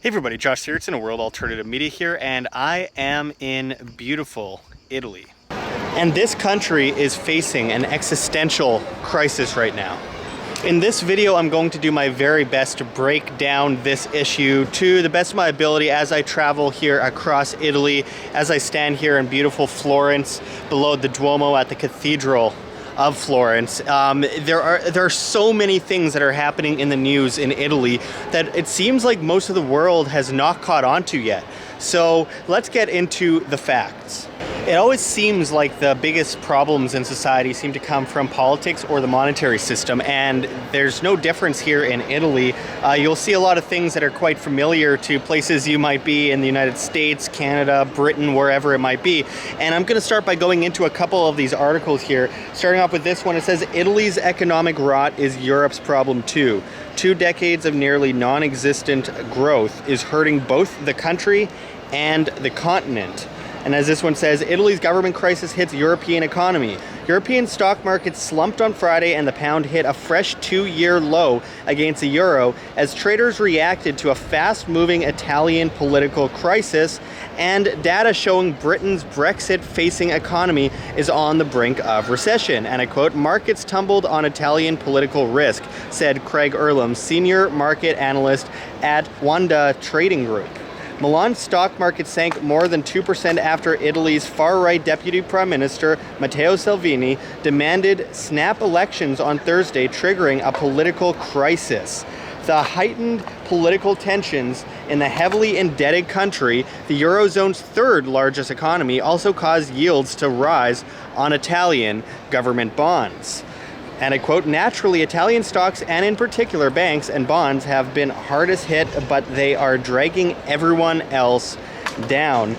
Hey everybody, Josh Sigurdson of World Alternative Media here, and I am in beautiful Italy. And this country is facing an existential crisis right now. In this video, I'm going to do my very best to break down this issue to the best of my ability as I travel here across Italy, as I stand here in beautiful Florence below the Duomo at the Cathedral of Florence. There are so many things that are happening in the news in Italy that it seems like most of the world has not caught on to yet. So let's get into the facts. It always seems like the biggest problems in society seem to come from politics or the monetary system, and there's no difference here in Italy. You'll see a lot of things that are quite familiar to places you might be in the United States, Canada, Britain, wherever it might be. And I'm going to start by going into a couple of these articles here. Starting off with this one, it says, Italy's economic rot is Europe's problem too. 2 decades of nearly non-existent growth is hurting both the country and the continent. And as this one says, Italy's government crisis hits European economy. European stock markets slumped on Friday and the pound hit a fresh 2-year low against the euro as traders reacted to a fast-moving Italian political crisis and data showing Britain's Brexit-facing economy is on the brink of recession. And I quote, markets tumbled on Italian political risk, said Craig Earlham, senior market analyst at Wanda Trading Group. Milan's stock market sank more than 2% after Italy's far-right Deputy Prime Minister, Matteo Salvini, demanded snap elections on Thursday, triggering a political crisis. The heightened political tensions in the heavily indebted country, the Eurozone's third largest economy, also caused yields to rise on Italian government bonds. And I quote, naturally, Italian stocks and in particular banks and bonds have been hardest hit, but they are dragging everyone else down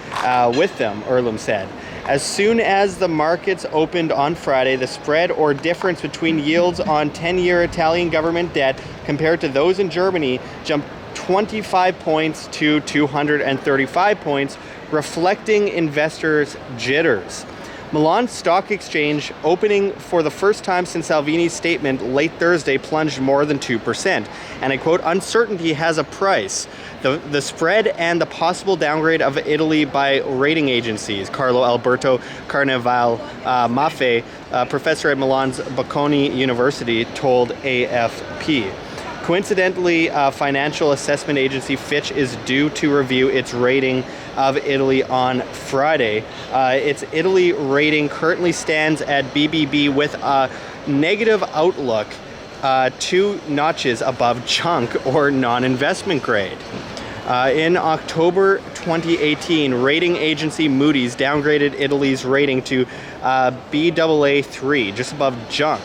with them, Earlham said. As soon as the markets opened on Friday, the spread or difference between yields on 10-year Italian government debt compared to those in Germany jumped 25 points to 235 points, reflecting investors' jitters. Milan Stock Exchange, opening for the first time since Salvini's statement late Thursday, plunged more than 2%. And I quote, uncertainty has a price. The spread and the possible downgrade of Italy by rating agencies, Carlo Alberto Carnevale Maffei, professor at Milan's Bocconi University, told AFP. Coincidentally, financial assessment agency Fitch is due to review its rating of Italy on Friday. Its Italy rating currently stands at BBB with a negative outlook, 2 notches above junk or non-investment grade. In October 2018, rating agency Moody's downgraded Italy's rating to Baa3, just above junk,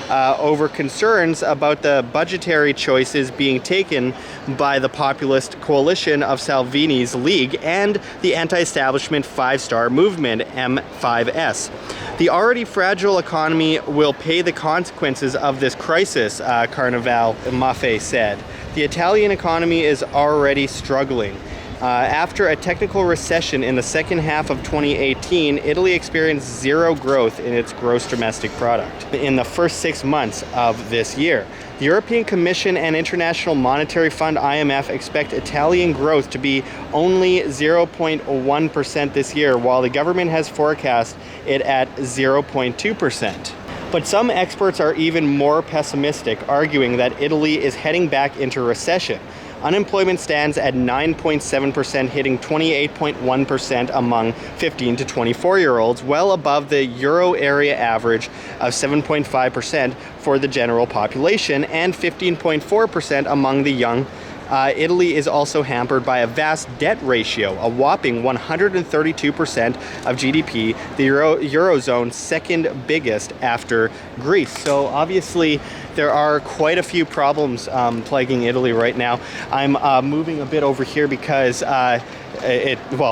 over concerns about the budgetary choices being taken by the populist coalition of Salvini's League and the anti-establishment Five-Star Movement, M5S. The already fragile economy will pay the consequences of this crisis, Carnevale Maffei said. The Italian economy is already struggling. After a technical recession in the second half of 2018, Italy experienced zero growth in its gross domestic product in the first 6 months of this year. The European Commission and International Monetary Fund, IMF, expect Italian growth to be only 0.1% this year, while the government has forecast it at 0.2%. But some experts are even more pessimistic, arguing that Italy is heading back into recession. Unemployment stands at 9.7%, hitting 28.1% among 15 to 24-year-olds, well above the euro area average of 7.5% for the general population and 15.4% among the young. Italy is also hampered by a vast debt ratio, a whopping 132% of GDP, the Eurozone's second biggest after Greece. So obviously there are quite a few problems plaguing Italy right now. I'm moving a bit over here because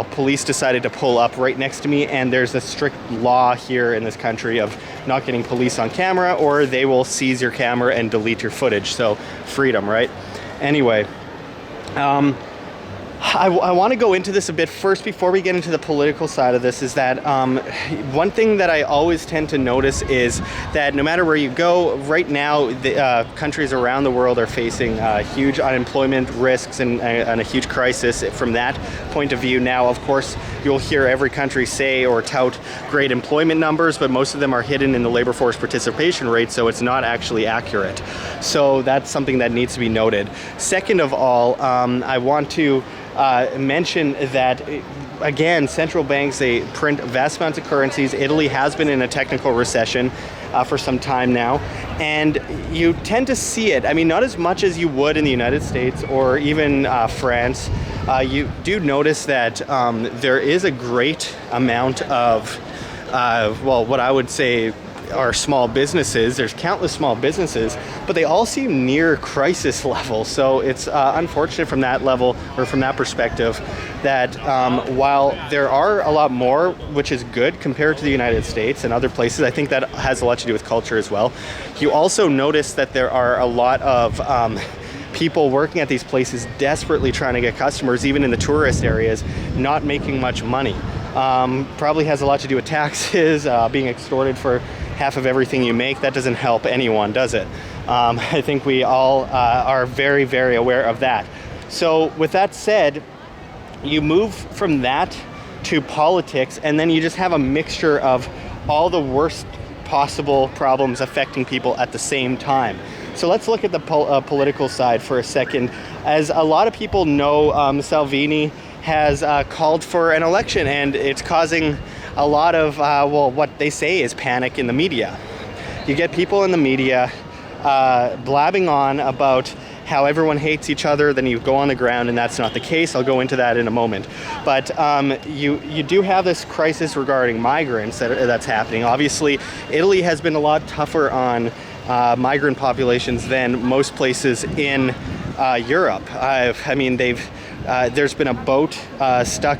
police decided to pull up right next to me, and there's a strict law here in this country of not getting police on camera or they will seize your camera and delete your footage. So freedom, right? Anyway. I want to go into this a bit first before we get into the political side of this. Is that one thing that I always tend to notice is that no matter where you go, right now the countries around the world are facing huge unemployment risks and a huge crisis from that point of view. Now, of course, you'll hear every country say or tout great employment numbers, but most of them are hidden in the labor force participation rate, so it's not actually accurate. So that's something that needs to be noted. Second of all, I want to mention that, again, central banks, they print vast amounts of currencies. Italy has been in a technical recession for some time now, and you tend to see it. I mean, not as much as you would in the United States or even France. You do notice that there is a great amount of, well, what I would say are small businesses. There's countless small businesses, but they all seem near crisis level. So it's unfortunate from that level, or from that perspective, that while there are a lot more, which is good compared to the United States and other places, I think that has a lot to do with culture as well. You also notice that there are a lot of people working at these places desperately trying to get customers, even in the tourist areas, not making much money. Probably has a lot to do with taxes, being extorted for half of everything you make. That doesn't help anyone, does it? I think we all are very, very aware of that. So with that said, you move from that to politics, and then you just have a mixture of all the worst possible problems affecting people at the same time. So let's look at the political side for a second. As a lot of people know, Salvini has called for an election, and it's causing a lot of, well, what they say is panic in the media. You get people in the media blabbing on about how everyone hates each other, then you go on the ground and that's not the case. I'll go into that in a moment. But you do have this crisis regarding migrants that's happening. Obviously, Italy has been a lot tougher on migrant populations than most places in Europe. I mean, there's been a boat stuck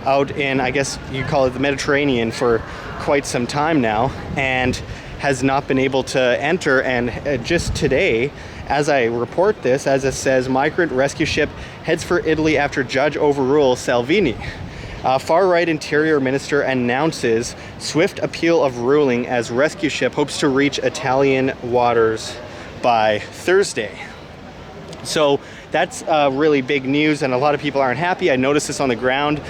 out in, I guess you call it the Mediterranean, for quite some time now, and has not been able to enter. And just today, as I report this, as it says, migrant rescue ship heads for Italy after judge overrules Salvini. Far-right interior minister announces swift appeal of ruling as rescue ship hopes to reach Italian waters by Thursday. So that's really big news, and a lot of people aren't happy. I noticed this on the ground.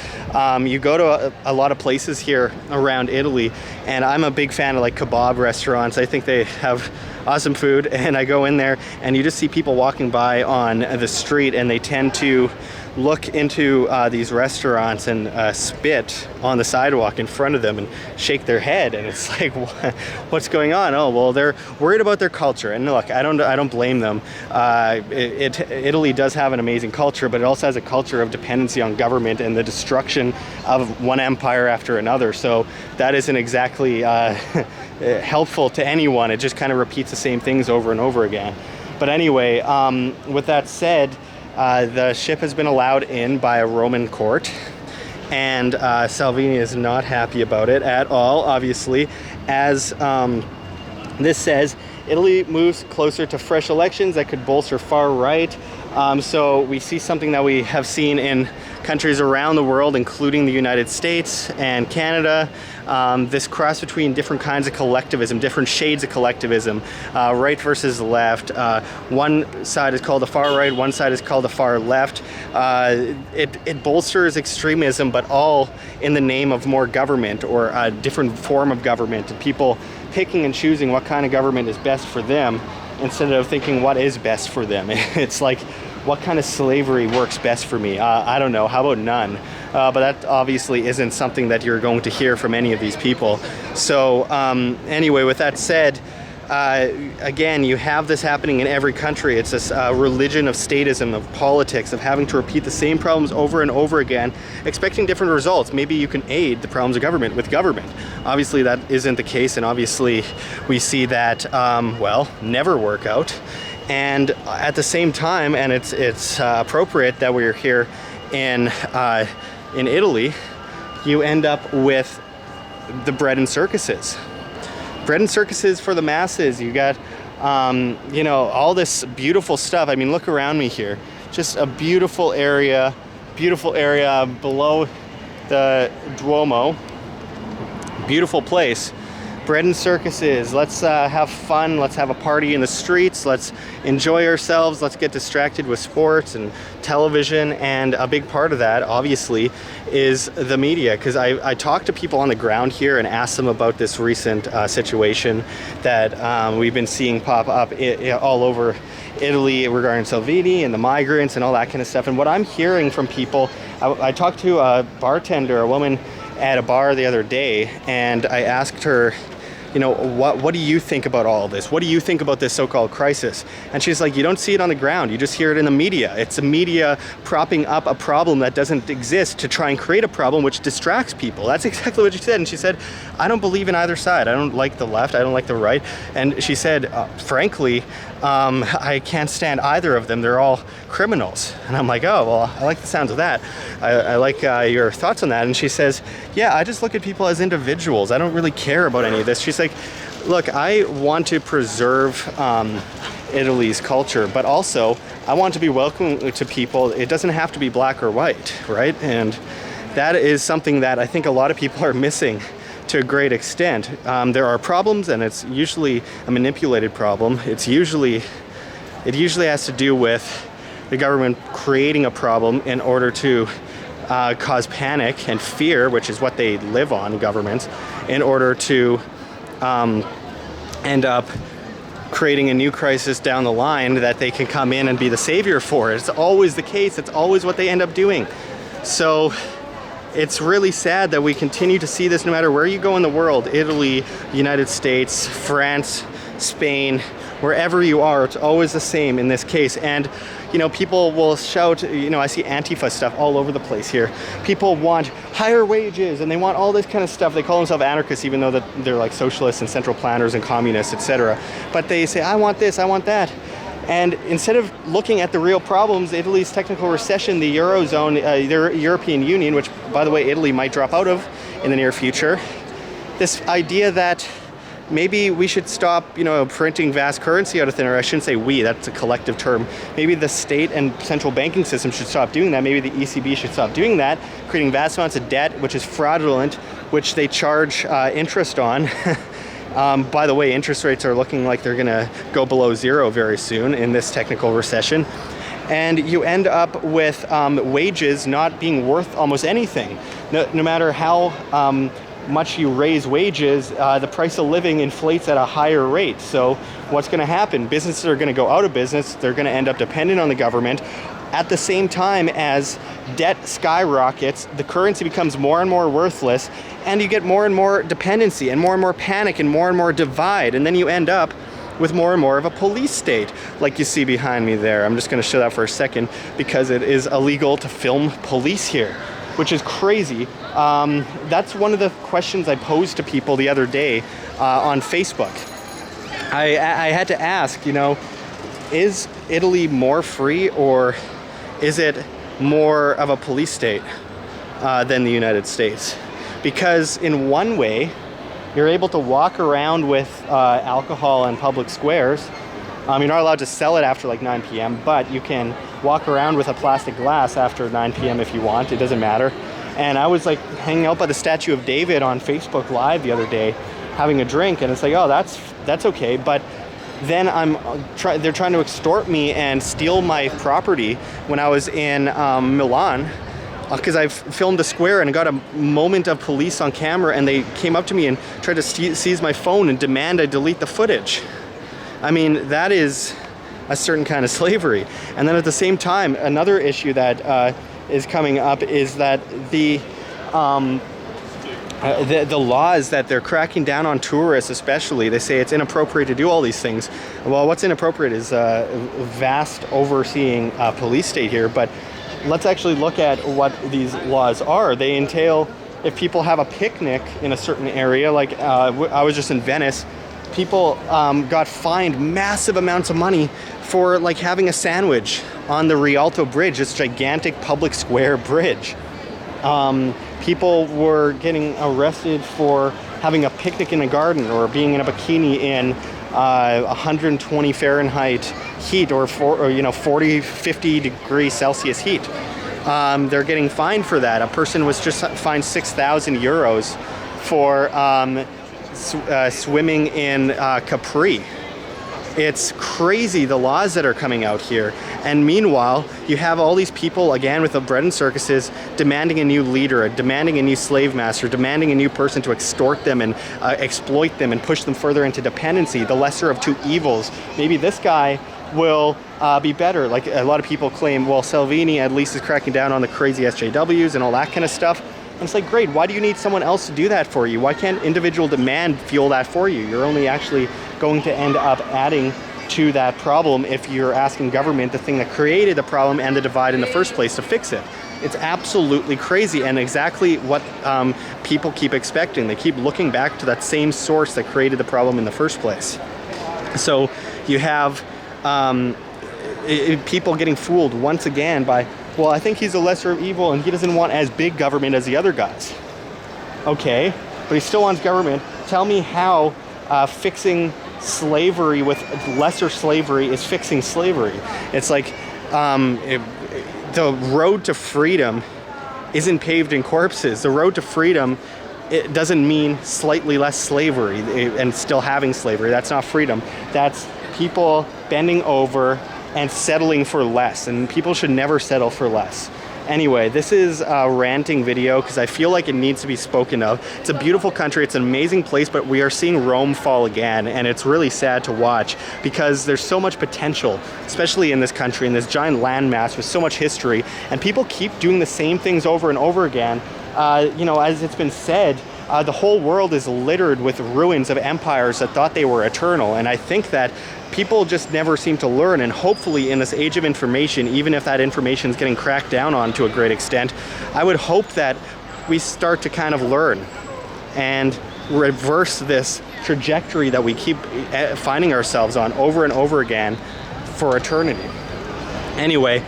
You go to a lot of places here around Italy, and I'm a big fan of like kebab restaurants. I think they have awesome food, and I go in there and you just see people walking by on the street, and they tend to look into these restaurants and spit on the sidewalk in front of them and shake their head, and it's like, what's going on? Oh, well, they're worried about their culture. And look, I don't blame them. Italy does have an amazing culture, but it also has a culture of dependency on government and the destruction of one empire after another. So that isn't exactly helpful to anyone. It just kind of repeats the same things over and over again. But anyway, with that said, the ship has been allowed in by a Roman court, and Salvini is not happy about it at all, obviously. As this says, Italy moves closer to fresh elections that could bolster far right. So we see something that we have seen in countries around the world, including the United States and Canada. This cross between different kinds of collectivism, different shades of collectivism, right versus left. One side is called the far right, one side is called the far left. It bolsters extremism, but all in the name of more government or a different form of government, and people picking and choosing what kind of government is best for them instead of thinking what is best for them. It's like, what kind of slavery works best for me? I don't know, how about none? But that obviously isn't something that you're going to hear from any of these people. So anyway, with that said, again, you have this happening in every country. It's this religion of statism, of politics, of having to repeat the same problems over and over again, expecting different results. Maybe you can aid the problems of government with government. Obviously, that isn't the case, and obviously we see that, well, never work out. And at the same time, and it's appropriate that we're here in Italy, you end up with the bread and circuses. Bread and circuses for the masses. You got, you know, all this beautiful stuff. I mean, look around me here. Just a beautiful area beautiful area below the Duomo. Beautiful place. Bread and circuses. Let's have fun. Let's have a party in the streets. Let's enjoy ourselves. Let's get distracted with sports and television. And a big part of that, obviously, is the media. Because I talked to people on the ground here and asked them about this recent situation that we've been seeing pop up all over Italy regarding Salvini and the migrants and all that kind of stuff. And what I'm hearing from people, I talked to a bartender, a woman at a bar the other day, and I asked her, you know, what do you think about all this? What do you think about this so-called crisis? And she's like, you don't see it on the ground. You just hear it in the media. It's the media propping up a problem that doesn't exist to try and create a problem which distracts people. That's exactly what she said. And she said, I don't believe in either side. I don't like the left. I don't like the right. And she said, frankly, I can't stand either of them. They're all criminals. And I'm like, oh, well, I like the sounds of that. I like your thoughts on that. And she says, yeah, I just look at people as individuals. I don't really care about any of this. She's like, look, I want to preserve Italy's culture, but also I want to be welcoming to people. It doesn't have to be black or white, right? And that is something that I think a lot of people are missing to a great extent. There are problems, and it's usually a manipulated problem. It usually has to do with the government creating a problem in order to cause panic and fear, which is what they live on, governments, in order to end up creating a new crisis down the line that they can come in and be the savior for. It's always the case. It's always what they end up doing. So it's really sad that we continue to see this no matter where you go in the world. Italy, United States, France, Spain, wherever you are, it's always the same in this case. And, you know, people will shout, you know, I see Antifa stuff all over the place here. People want higher wages and they want all this kind of stuff. They call themselves anarchists, even though that they're like socialists and central planners and communists, etc. But they say, I want this, I want that. And instead of looking at the real problems, Italy's technical recession, the Eurozone, the European Union, which, by the way, Italy might drop out of in the near future, this idea that maybe we should stop, you know, printing vast currency out of thin air. I shouldn't say we, that's a collective term. Maybe the state and central banking system should stop doing that. Maybe the ECB should stop doing that, creating vast amounts of debt, which is fraudulent, which they charge interest on. By the way, interest rates are looking like they're going to go below zero very soon in this technical recession. And you end up with wages not being worth almost anything. No matter how much you raise wages, the price of living inflates at a higher rate. So what's going to happen? Businesses are going to go out of business. They're going to end up dependent on the government. At the same time as debt skyrockets, the currency becomes more and more worthless, and you get more and more dependency and more panic and more divide. And then you end up with more and more of a police state, like you see behind me there. I'm just going to show that for a second because it is illegal to film police here, which is crazy. That's one of the questions I posed to people the other day on Facebook. I had to ask, you know, is Italy more free or is it more of a police state than the United States? Because in one way, you're able to walk around with alcohol in public squares. You're not allowed to sell it after like 9 p.m., but you can walk around with a plastic glass after 9 p.m. if you want. It doesn't matter. And I was like hanging out by the Statue of David on Facebook Live the other day, having a drink, and it's like, oh, that's okay. But then they're trying to extort me and steal my property when I was in Milan, because I filmed a square and got a moment of police on camera, and they came up to me and tried to seize my phone and demand I delete the footage. I mean, that is a certain kind of slavery. And then at the same time, another issue that is coming up is that the laws that they're cracking down on tourists, especially, they say it's inappropriate to do all these things. Well, what's inappropriate is a vast overseeing police state here, but let's actually look at what these laws are. They entail, if people have a picnic in a certain area, like I was just in Venice, people got fined massive amounts of money for like having a sandwich on the Rialto Bridge, this gigantic public square bridge. People were getting arrested for having a picnic in a garden or being in a bikini in 120 Fahrenheit heat or 40, 50 degrees Celsius heat. They're getting fined for that. A person was just fined 6,000 euros for swimming in Capri. It's crazy, the laws that are coming out here. And meanwhile, you have all these people, again, with the bread and circuses, demanding a new leader, demanding a new slave master, demanding a new person to extort them and exploit them and push them further into dependency, the lesser of two evils. Maybe this guy will be better. Like a lot of people claim, well, Salvini at least is cracking down on the crazy SJWs and all that kind of stuff. And it's like, great, why do you need someone else to do that for you? Why can't individual demand fuel that for you? You're only actually going to end up adding to that problem if you're asking government, the thing that created the problem and the divide in the first place, to fix it. It's absolutely crazy, and exactly what people keep expecting. They keep looking back to that same source that created the problem in the first place. So you have people getting fooled once again by, well, I think he's a lesser of evil and he doesn't want as big government as the other guys. Okay, but he still wants government. Tell me how fixing slavery with lesser slavery is fixing slavery. It's like the road to freedom isn't paved in corpses. The road to freedom, it doesn't mean slightly less slavery and still having slavery. That's not freedom. That's people bending over and settling for less, and people should never settle for less. Anyway, this is a ranting video because I feel like it needs to be spoken of. It's a beautiful country, it's an amazing place, but we are seeing Rome fall again, and it's really sad to watch because there's so much potential, especially in this country, in this giant landmass with so much history, and people keep doing the same things over and over again. You know, as it's been said, the whole world is littered with ruins of empires that thought they were eternal, and I think that people just never seem to learn, and hopefully in this age of information, even if that information is getting cracked down on to a great extent, I would hope that we start to kind of learn and reverse this trajectory that we keep finding ourselves on over and over again for eternity. Anyway,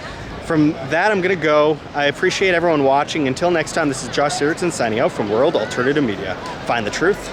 from that, I'm gonna go. I appreciate everyone watching. Until next time, this is Josh Sigurdson signing out from World Alternative Media. Find the truth,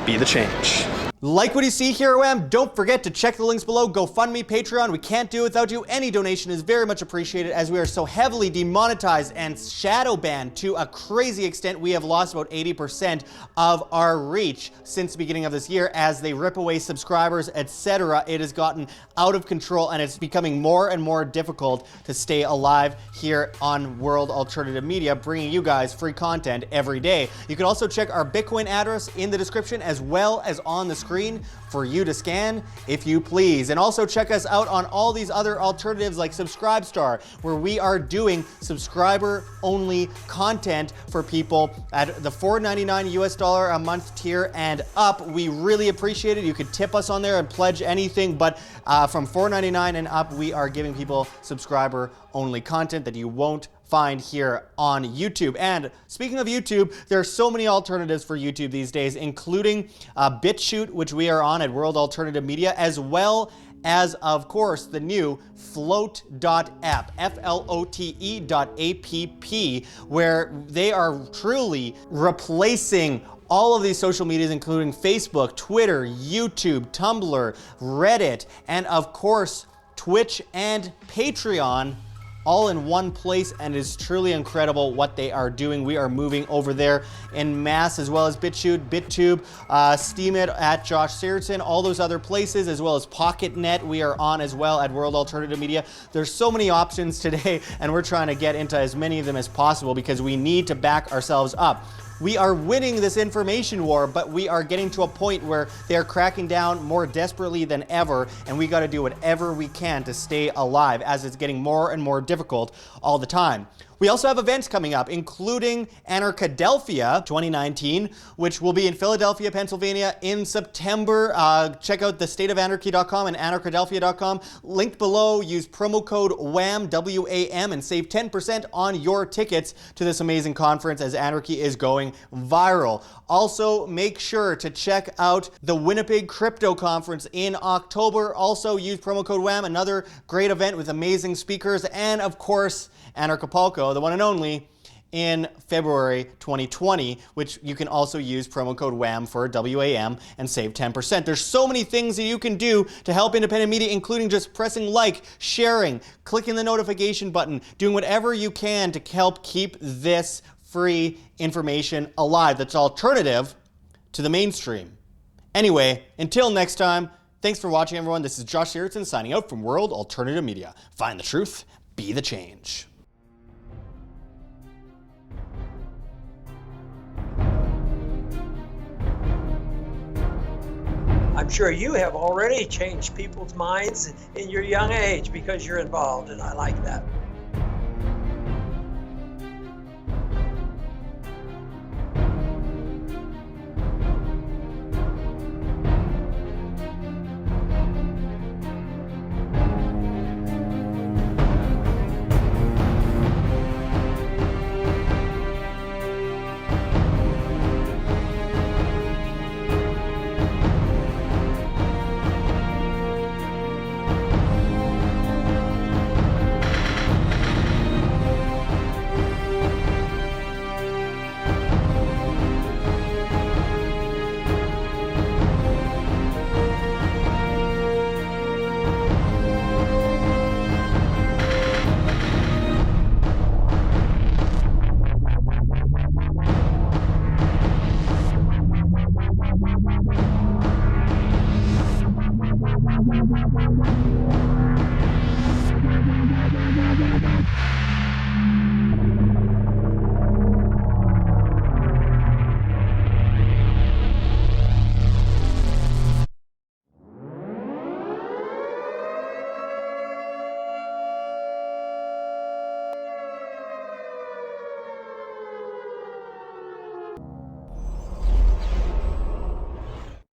be the change. Like what you see here, OM? Don't forget to check the links below. GoFundMe, Patreon. We can't do it without you. Any donation is very much appreciated, as we are so heavily demonetized and shadow banned to a crazy extent. We have lost about 80% of our reach since the beginning of this year as they rip away subscribers, etc. It has gotten out of control, and it's becoming more and more difficult to stay alive here on World Alternative Media, bringing you guys free content every day. You can also check our Bitcoin address in the description, as well as on the screen for you to scan if you please. And also check us out on all these other alternatives like Subscribestar, where we are doing subscriber only content for people at the $4.99 US a month tier and up. We really appreciate it. You could tip us on there and pledge anything, but from $4.99 and up, we are giving people subscriber only content that you won't find here on YouTube. And speaking of YouTube, there are so many alternatives for YouTube these days, including BitChute, which we are on at World Alternative Media, as well as, of course, the new flote.app, flote.app, where they are truly replacing all of these social medias, including Facebook, Twitter, YouTube, Tumblr, Reddit, and of course, Twitch and Patreon, all in one place, and it is truly incredible what they are doing. We are moving over there in mass, as well as BitChute, BitTube, Steemit at Josh Sigurdson, all those other places, as well as PocketNet. We are on as well at World Alternative Media. There's so many options today, and we're trying to get into as many of them as possible because we need to back ourselves up. We are winning this information war, but we are getting to a point where they're cracking down more desperately than ever, and we got to do whatever we can to stay alive, as it's getting more and more difficult all the time. We also have events coming up, including Anarchadelphia 2019, which will be in Philadelphia, Pennsylvania in September. Check out thestateofanarchy.com and anarchadelphia.com. Linked below, use promo code WAM, W-A-M, and save 10% on your tickets to this amazing conference as Anarchy is going viral. Also, make sure to check out the Winnipeg Crypto Conference in October. Also, use promo code WAM, another great event with amazing speakers, and of course, Anarchapulco, the one and only, in February 2020, which you can also use promo code WHAM for WAM and save 10%. There's so many things that you can do to help independent media, including just pressing like, sharing, clicking the notification button, doing whatever you can to help keep this free information alive that's alternative to the mainstream. Anyway, until next time, thanks for watching, everyone. This is Josh Sigurdson signing out from World Alternative Media. Find the truth, be the change. I'm sure you have already changed people's minds in your young age because you're involved, and I like that.